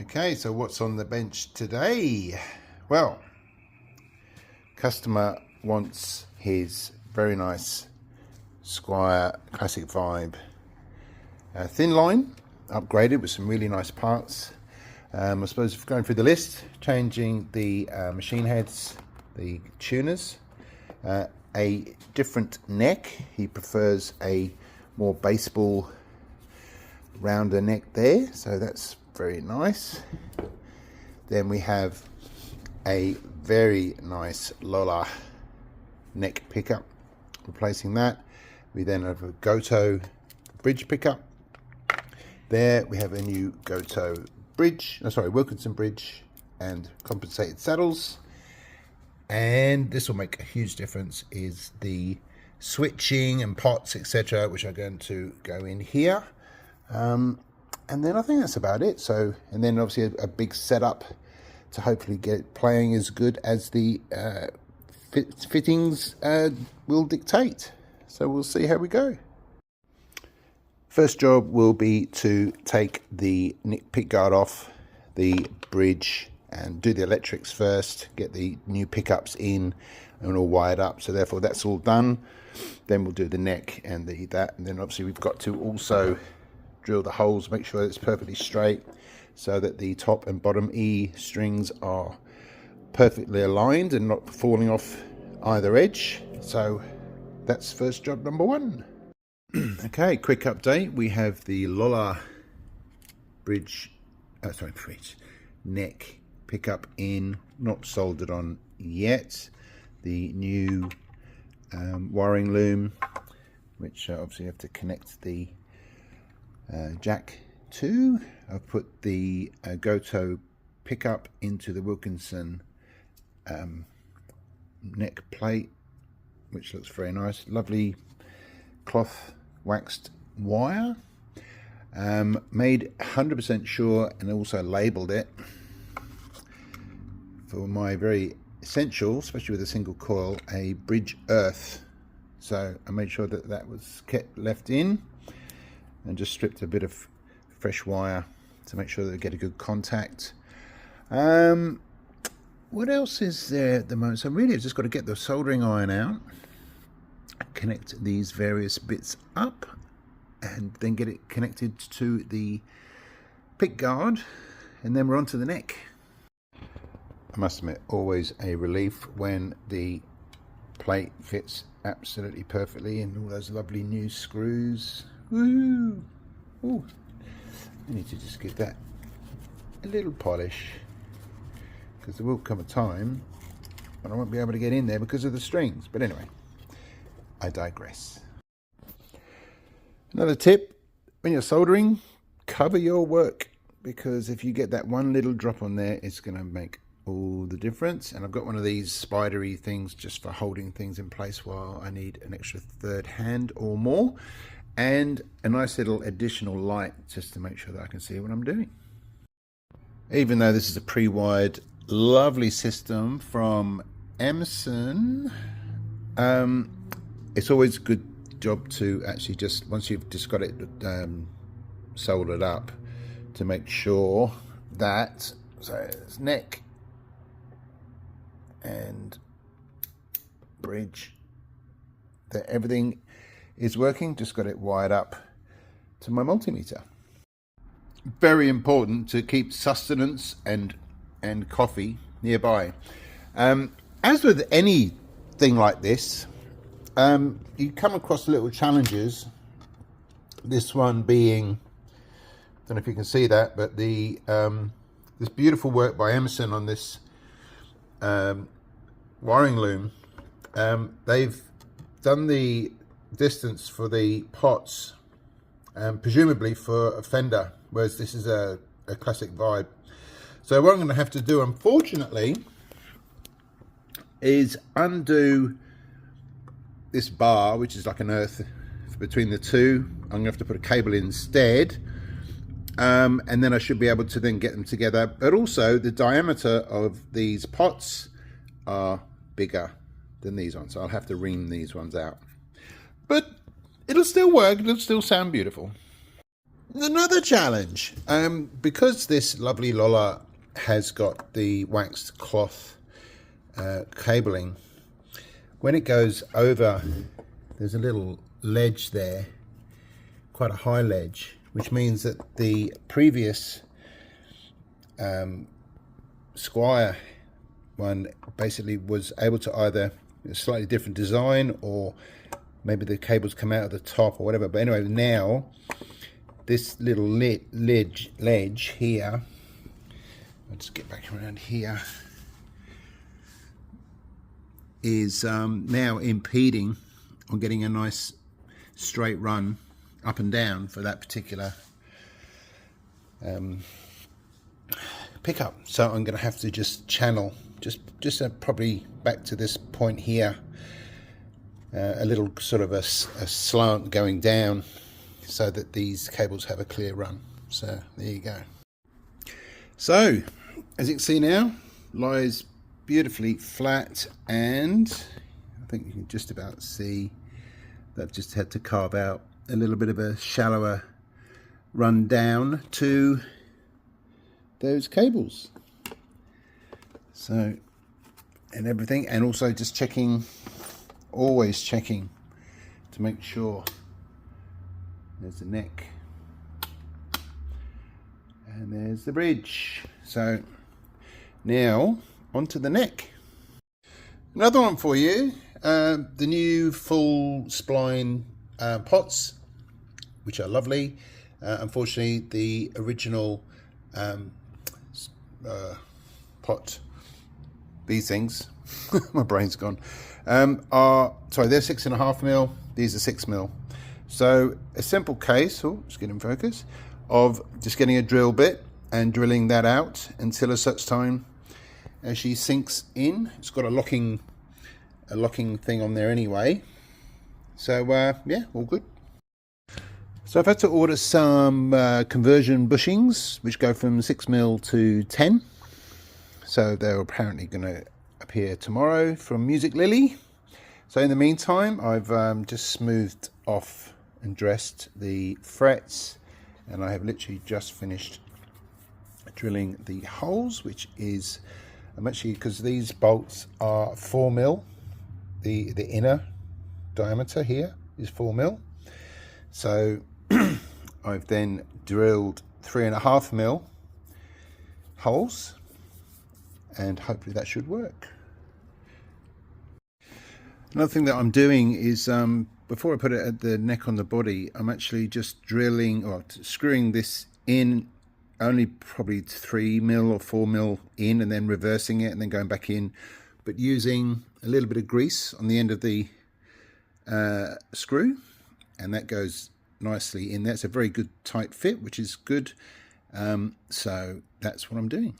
Okay, so what's on the bench today? Well, customer wants his very nice Squire Classic Vibe thin line upgraded with some really nice parts. I suppose going through the list, changing the machine heads, the tuners, a different neck. He prefers a more baseball rounder neck there, so that's very nice. Then we have a very nice Lola neck pickup, replacing that. We then have a Goto bridge pickup. There we have a new Goto bridge, Wilkinson bridge and compensated saddles. And this will make a huge difference, is the switching and pots, etc., which are going to go in here. And then I think that's about it. So, and then obviously a big setup to hopefully get it playing as good as the fittings will dictate. So we'll see how we go. First job will be to take the pick guard off the bridge and do the electrics first, get the new pickups in and all wired up. So therefore that's all done. Then we'll do the neck and that, and then obviously we've got to also drill the holes, make sure that it's perfectly straight so that the top and bottom E strings are perfectly aligned and not falling off either edge. So that's first job number one. Okay, quick update. We have the Lola neck pickup in, not soldered on yet. The new wiring loom, which obviously you have to connect the jack to. I've put the Goto pickup into the Wilkinson neck plate, which looks very nice. Lovely cloth waxed wire. Made 100% sure and also labelled it for my very essential, especially with a single coil, a bridge earth. So I made sure that that was kept left in, and just stripped a bit of fresh wire to make sure that we get a good contact. What else is there at the moment? So really I've just got to get the soldering iron out, connect these various bits up, and then get it connected to the pick guard, and then we're on to the neck. I must admit, always a relief when the plate fits absolutely perfectly and all those lovely new screws. Woo! Ooh. I need to just give that a little polish, because there will come a time when I won't be able to get in there because of the strings. But anyway, I digress. Another tip, when you're soldering, cover your work, because if you get that one little drop on there, it's going to make all the difference. And I've got one of these spidery things just for holding things in place while I need an extra third hand or more, and a nice little additional light just to make sure that I can see what I'm doing. Even though this is a pre-wired lovely system from Emerson, it's always a good job to actually just, once you've just got it soldered up, to make sure that, so it's neck and bridge, that everything is working. Just got it wired up to my multimeter. Very important to keep sustenance and coffee nearby. As with anything like this, you come across little challenges. This one being, I don't know if you can see that, but the this beautiful work by Emerson on this wiring loom. They've done the distance for the pots, presumably for a Fender, whereas this is a Classic Vibe. So what I'm going to have to do, unfortunately, is undo this bar, which is like an earth between the two. I'm going to have to put a cable in instead, and then I should be able to then get them together. But also the diameter of these pots are bigger than these ones, so I'll have to ream these ones out. But it'll still work, it'll still sound beautiful. Another challenge. Because this lovely Lola has got the waxed cloth cabling, when it goes over, there's a little ledge there, quite a high ledge, which means that the previous Squire one basically was able to either a slightly different design, or maybe the cables come out of the top or whatever. But anyway, now this little ledge here, I'll just get back around here, is now impeding on getting a nice straight run up and down for that particular pickup. So I'm going to have to just channel just probably back to this point here, a little sort of a slant going down, so that these cables have a clear run. So there you go. So as you can see now, lies beautifully flat, and I think you can just about see that I've just had to carve out a little bit of a shallower run down to those cables. So, and everything, and also just checking, always checking to make sure there's the neck and there's the bridge. So now onto the neck. Another one for you, the new full spline pots, which are lovely. Unfortunately, the original pot, these things, my brain's gone, are, sorry, they're 6.5mm, these are 6mm. So a simple case, oh, just get in focus, of just getting a drill bit and drilling that out until a such time as she sinks in. It's got a locking thing on there anyway. So yeah, all good. So I've had to order some conversion bushings, which go from 6mm to 10. So they're apparently going to appear tomorrow from Music Lily. So in the meantime, I've just smoothed off and dressed the frets, and I have literally just finished drilling the holes, which is, I'm actually, because these bolts are 4mm, the inner diameter here is 4mm. So I've then drilled 3.5mm holes, and hopefully that should work. Another thing that I'm doing is, before I put it at the neck on the body, I'm actually just drilling or screwing this in, only probably 3mm or 4mm in, and then reversing it and then going back in, but using a little bit of grease on the end of the screw, and that goes nicely in there. It's a very good tight fit, which is good. So that's what I'm doing.